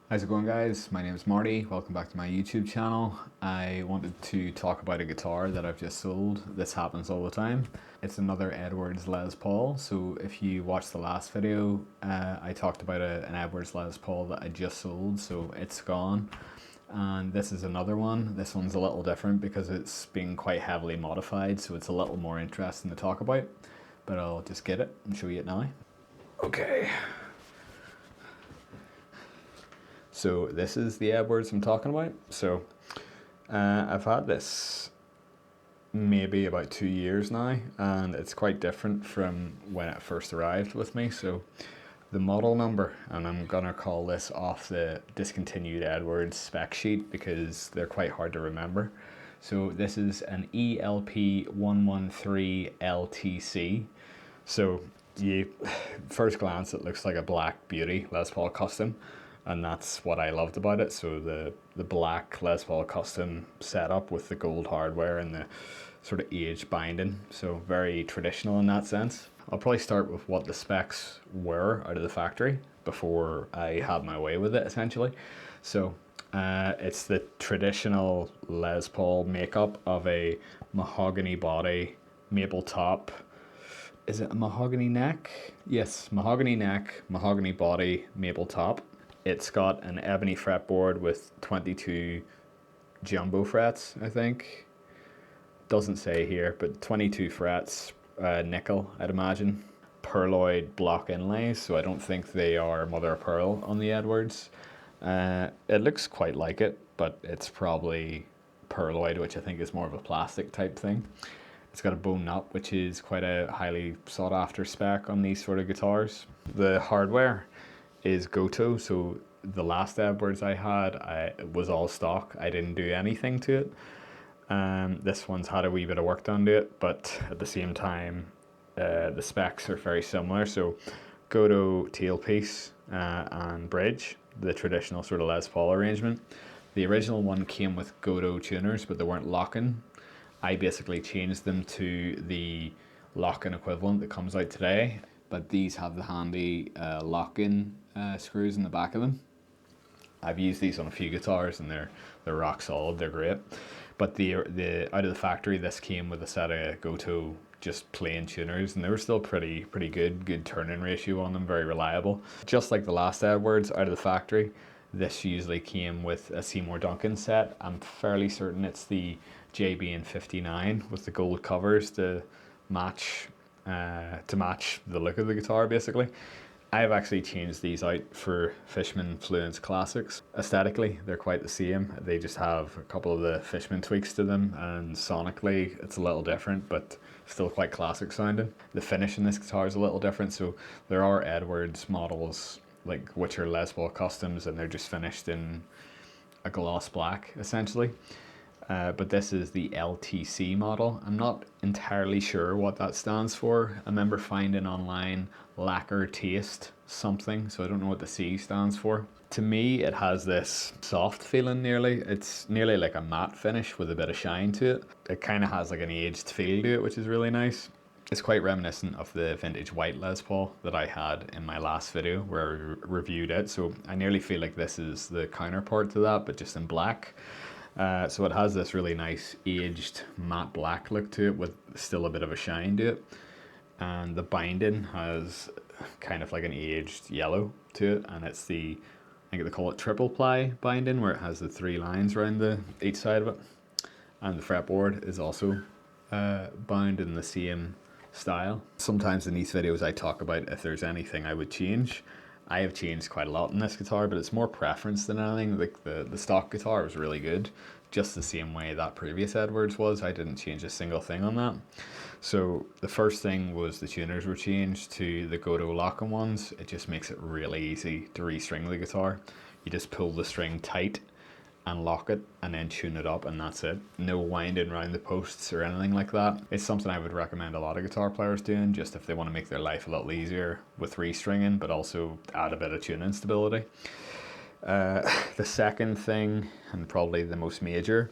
How's it going, guys? My name is Marty. Welcome back to my YouTube channel. I wanted to talk about a guitar that I've just sold. This happens all the time. It's another Edwards Les Paul. So if you watched the last video, I talked about an Edwards Les Paul that I just sold, so it's gone. And this is another one. This one's a little different because it's been quite heavily modified, so it's a little more interesting to talk about. But I'll just get it and show you it now. Okay. So this is the Edwards I'm talking about. So I've had this maybe about 2 years now, and it's quite different from when it first arrived with me. So the model number, and I'm gonna call this off the discontinued Edwards spec sheet because they're quite hard to remember. So this is an ELP113 LTC. So first glance it looks like a black beauty Les Paul Custom, and that's what I loved about it. So the black Les Paul Custom setup with the gold hardware and the sort of aged binding, so very traditional in that sense. I'll probably start with what the specs were out of the factory before I had my way with it, essentially. So it's the traditional Les Paul makeup of a mahogany body, maple top. Is it a mahogany neck? Yes, mahogany neck, mahogany body, maple top. It's got an ebony fretboard with 22 jumbo frets, I think. Doesn't say here, but 22 frets, nickel, I'd imagine. Pearloid block inlays, so I don't think they are mother of pearl on the Edwards. It looks quite like it, but it's probably pearloid, which I think is more of a plastic type thing. It's got a bone nut, which is quite a highly sought after spec on these sort of guitars. The hardware is Gotoh, so the last Edwards I had was all stock. I didn't do anything to it. This one's had a wee bit of work done to it, but at the same time the specs are very similar. So Gotoh tailpiece and bridge, the traditional sort of Les Paul arrangement. The original one came with Gotoh tuners, but they weren't lock-in. I basically changed them to the lock-in equivalent that comes out today, but these have the handy lock-in screws in the back of them. I've used these on a few guitars and they're rock solid, they're great. But the out of the factory, this came with a set of Gotoh just plain tuners, and they were still pretty good turning ratio on them, very reliable. Just like the last Edwards out of the factory, this usually came with a Seymour Duncan set. I'm fairly certain it's the JB&59 with the gold covers to match the look of the guitar, basically. I've actually changed these out for Fishman Fluence Classics. Aesthetically, they're quite the same. They just have a couple of the Fishman tweaks to them, and sonically it's a little different, but still quite classic sounding. The finish in this guitar is a little different, so there are Edwards models like which are Les Paul customs, and they're just finished in a gloss black essentially. But this is the LTC model. I'm not entirely sure what that stands for. I remember finding online lacquer taste something, so I don't know what the C stands for. To me, it has this soft feeling nearly. It's nearly like a matte finish with a bit of shine to it. It kind of has like an aged feel to it, which is really nice. It's quite reminiscent of the vintage white Les Paul that I had in my last video where I reviewed it. So I nearly feel like this is the counterpart to that, but just in black. So it has this really nice aged matte black look to it with still a bit of a shine to it. And the binding has kind of like an aged yellow to it, and it's I think they call it triple ply binding, where it has the 3 lines around each side of it. And the fretboard is also bound in the same style. Sometimes in these videos I talk about if there's anything I would change. I have changed quite a lot in this guitar, but it's more preference than anything. Like the stock guitar was really good, just the same way that previous Edwards was. I didn't change a single thing on that. So the first thing was the tuners were changed to the Gotoh lock-in ones. It just makes it really easy to restring the guitar. You just pull the string tight and lock it and then tune it up, and that's it. No winding around the posts or anything like that. It's something I would recommend a lot of guitar players doing, just if they want to make their life a little easier with restringing, but also add a bit of tuning stability. The second thing, and probably the most major,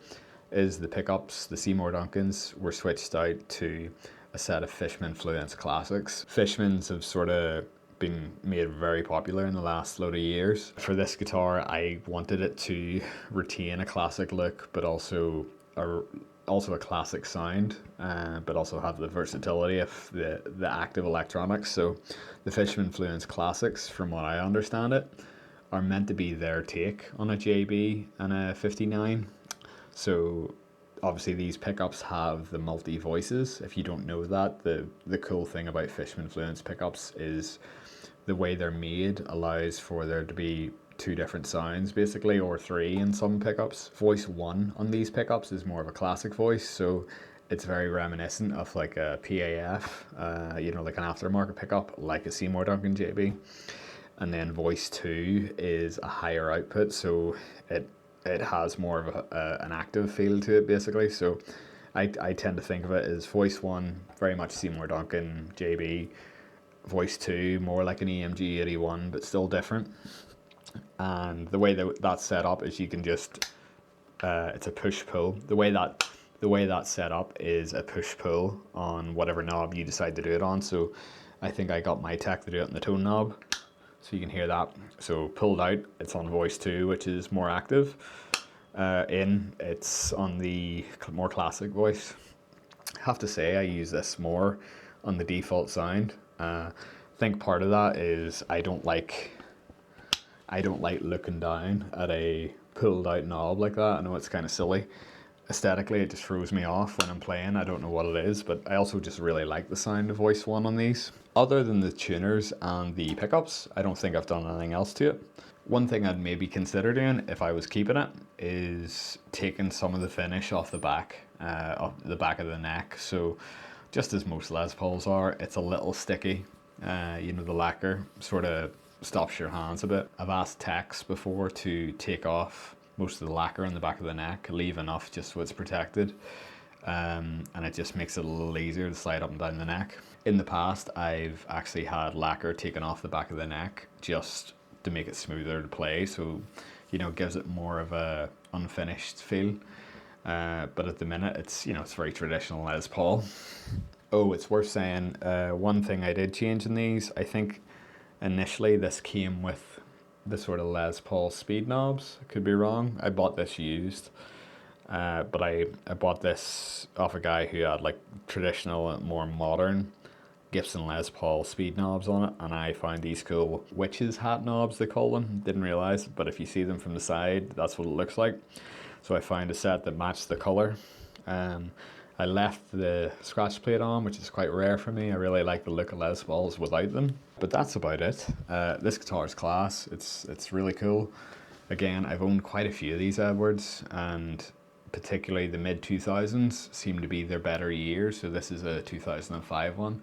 is the pickups. The Seymour Duncans were switched out to a set of Fishman Fluence Classics. Fishmans have sort of been made very popular in the last load of years. For this guitar, I wanted it to retain a classic look, but also a classic sound, but also have the versatility of the active electronics. So the Fishman Fluence Classics, from what I understand it, are meant to be their take on a JB and a 59. So obviously these pickups have the multi voices. If you don't know that, the cool thing about Fishman Fluence pickups is the way they're made allows for there to be two different sounds basically, or three in some pickups. Voice 1 on these pickups is more of a classic voice, so it's very reminiscent of like a PAF, like an aftermarket pickup, like a Seymour Duncan JB. And then voice 2 is a higher output, so it has more of an active feel to it basically. So I tend to think of it as voice 1 very much Seymour Duncan JB, voice 2 more like an EMG 81 but still different. And the way that that's set up is you can just it's a push pull. The way that's set up is a push pull on whatever knob you decide to do it on. So I think I got my tech to do it on the tone knob, so you can hear that. So pulled out, it's on voice 2, which is more active. In, it's on the more classic voice. I have to say I use this more on the default sound. I think part of that is I don't like looking down at a pulled out knob like that. I know it's kind of silly. Aesthetically, it just throws me off when I'm playing. I don't know what it is, but I also just really like the sound of voice 1 on these. Other than the tuners and the pickups, I don't think I've done anything else to it. One thing I'd maybe consider doing if I was keeping it is taking some of the finish off the back of the neck. So just as most Les Pauls are, it's a little sticky. The lacquer sort of stops your hands a bit. I've asked techs before to take off most of the lacquer on the back of the neck, leave enough just so it's protected, and it just makes it a little easier to slide up and down the neck. In the past, I've actually had lacquer taken off the back of the neck just to make it smoother to play, so it gives it more of a unfinished feel. But at the minute, it's very traditional Les Paul. Oh, it's worth saying, one thing I did change in these, I think initially this came with the sort of Les Paul speed knobs. I could be wrong. I bought this used, but I bought this off a guy who had like traditional, more modern Gibson Les Paul speed knobs on it, and I found these cool witch's hat knobs, they call them. Didn't realize, but if you see them from the side, that's what it looks like. So I found a set that matched the color. I left the scratch plate on, which is quite rare for me. I really like the look of Les Pauls without them. But that's about it. This guitar is class. It's really cool. Again, I've owned quite a few of these Edwards, and particularly the mid-2000s seem to be their better years. So this is a 2005 one.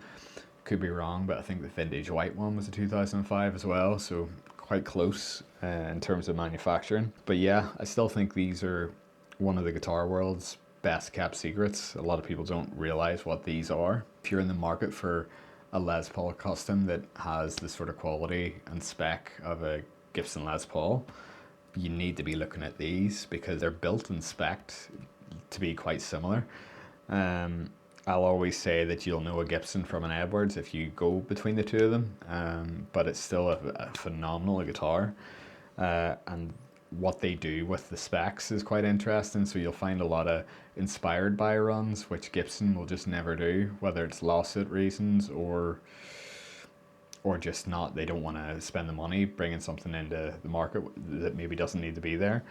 Could be wrong, but I think the vintage white one was a 2005 as well. So quite close in terms of manufacturing. But yeah, I still think these are one of the guitar world's best kept secrets. A lot of people don't realize what these are. If you're in the market for a Les Paul custom that has the sort of quality and spec of a Gibson Les Paul, you need to be looking at these because they're built and spec'd to be quite similar. I'll always say that you'll know a Gibson from an Edwards if you go between the two of them, but it's still a phenomenal guitar, and what they do with the specs is quite interesting. So you'll find a lot of inspired by runs, which Gibson will just never do, whether it's lawsuit reasons or just not, they don't want to spend the money bringing something into the market that maybe doesn't need to be there.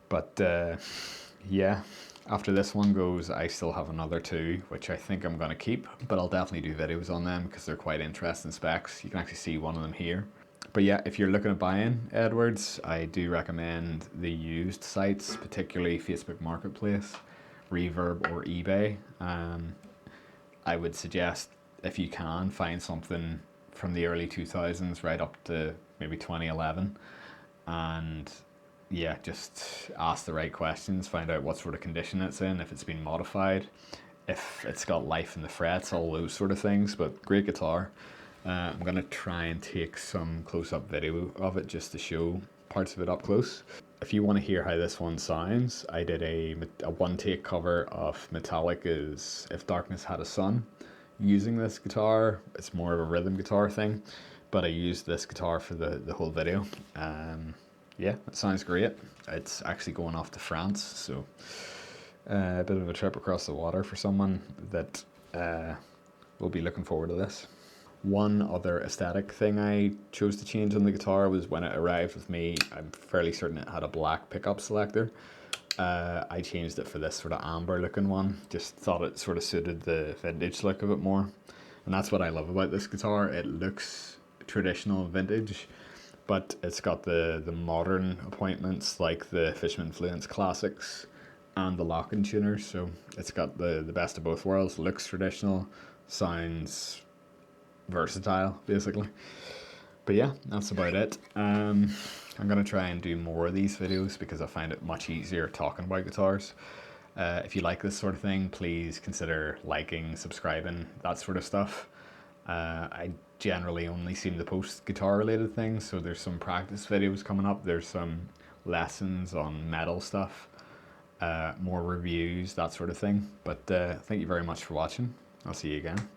But yeah, after this one goes, I still have another two, which I think I'm going to keep, but I'll definitely do videos on them because they're quite interesting specs. You can actually see one of them here. But yeah, if you're looking at buying Edwards, I do recommend the used sites, particularly Facebook Marketplace, Reverb, or eBay. I would suggest, if you can, find something from the early 2000s right up to maybe 2011, and yeah, just ask the right questions, find out what sort of condition it's in, if it's been modified, if it's got life in the frets, all those sort of things. But great guitar. I'm going to try and take some close-up video of it just to show parts of it up close. If you want to hear how this one sounds, I did a one-take cover of Metallica's If Darkness Had a Sun using this guitar. It's more of a rhythm guitar thing, but I used this guitar for the whole video. Yeah, it sounds great. It's actually going off to France, so a bit of a trip across the water for someone that will be looking forward to this. One other aesthetic thing I chose to change on the guitar was when it arrived with me, I'm fairly certain it had a black pickup selector. I changed it for this sort of amber looking one. Just thought it sort of suited the vintage look of it more. And that's what I love about this guitar. It looks traditional vintage, but it's got the modern appointments like the Fishman Fluence Classics and the locking tuners. So it's got the best of both worlds. Looks traditional, sounds versatile basically. But yeah, that's about it. I'm gonna try and do more of these videos because I find it much easier talking about guitars. If you like this sort of thing, please consider liking, subscribing, that sort of stuff. I generally only seem to post guitar related things, so there's some practice videos coming up, there's some lessons on metal stuff, more reviews, that sort of thing. But thank you very much for watching. I'll see you again.